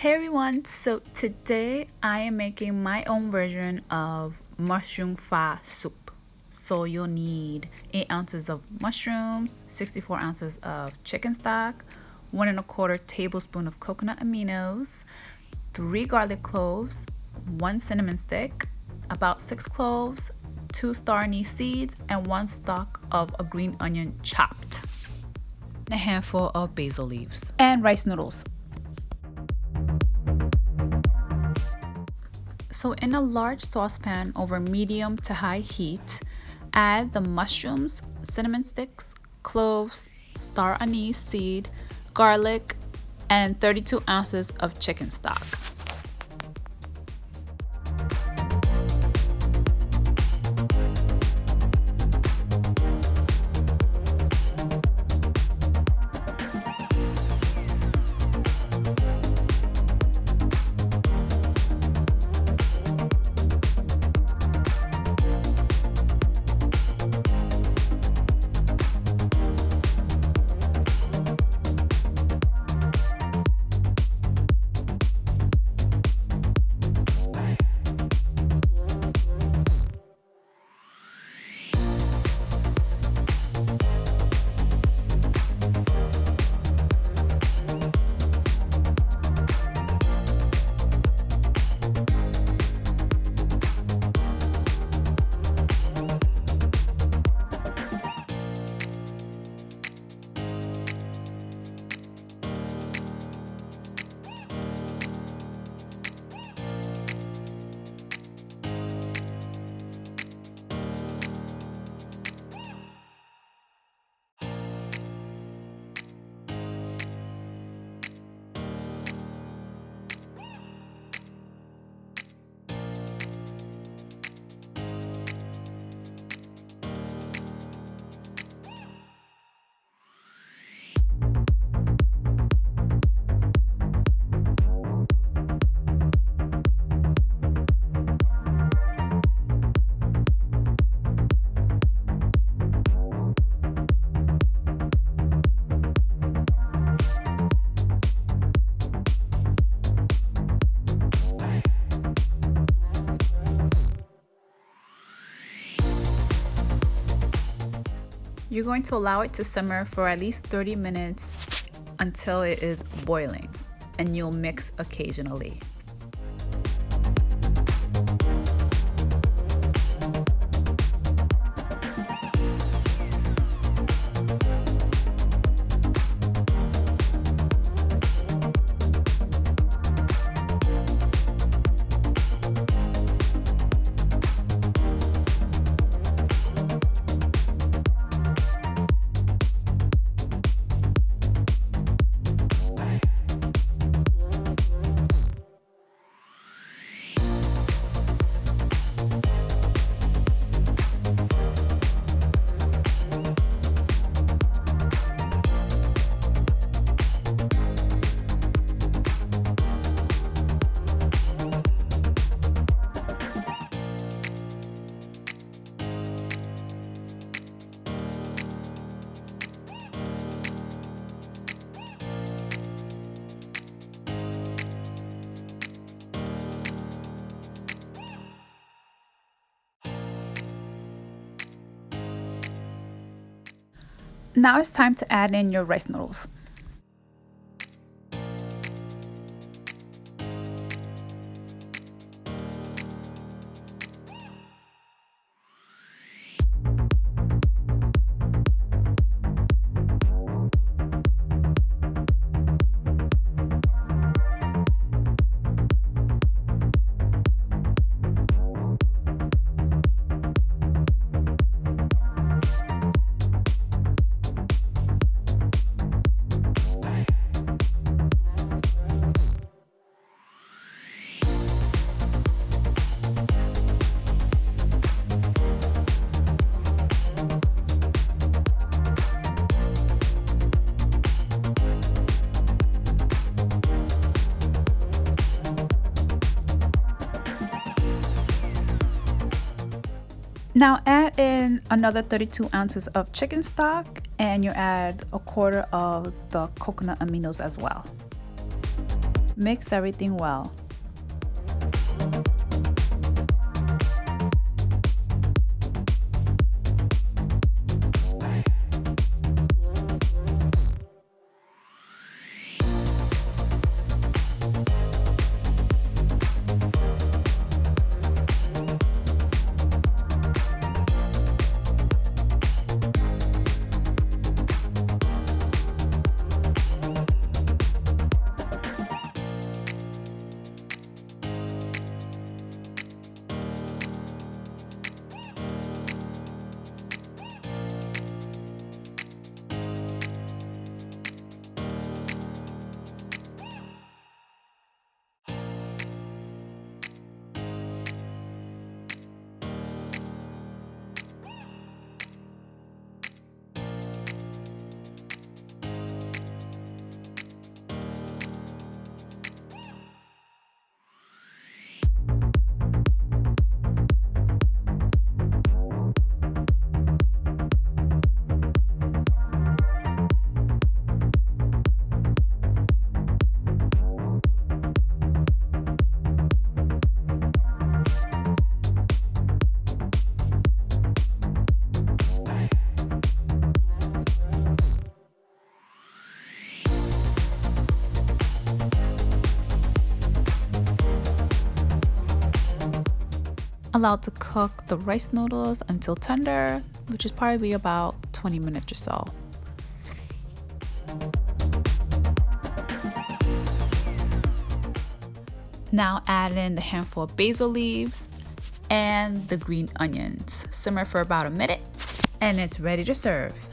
Hey everyone, so today I am making my own version of mushroom pho soup. So you'll need 8 ounces of mushrooms, 64 ounces of chicken stock, 1 1/4 tablespoon of coconut aminos, 3 garlic cloves, 1 cinnamon stick, about 6 cloves, 2 star anise seeds, and 1 stalk of a green onion chopped, and a handful of basil leaves, and rice noodles. So in a large saucepan over medium to high heat, add the mushrooms, cinnamon sticks, cloves, star anise seed, garlic, and 32 ounces of chicken stock. You're going to allow it to simmer for at least 30 minutes until it is boiling, and you'll mix occasionally. Now it's time to add in your rice noodles. Now add in another 32 ounces of chicken stock, and you add 1/4 of the coconut aminos as well. Mix everything well. Allow to cook the rice noodles until tender, which is probably about 20 minutes or so. Now add in the handful of basil leaves and the green onions. Simmer for about a minute and it's ready to serve.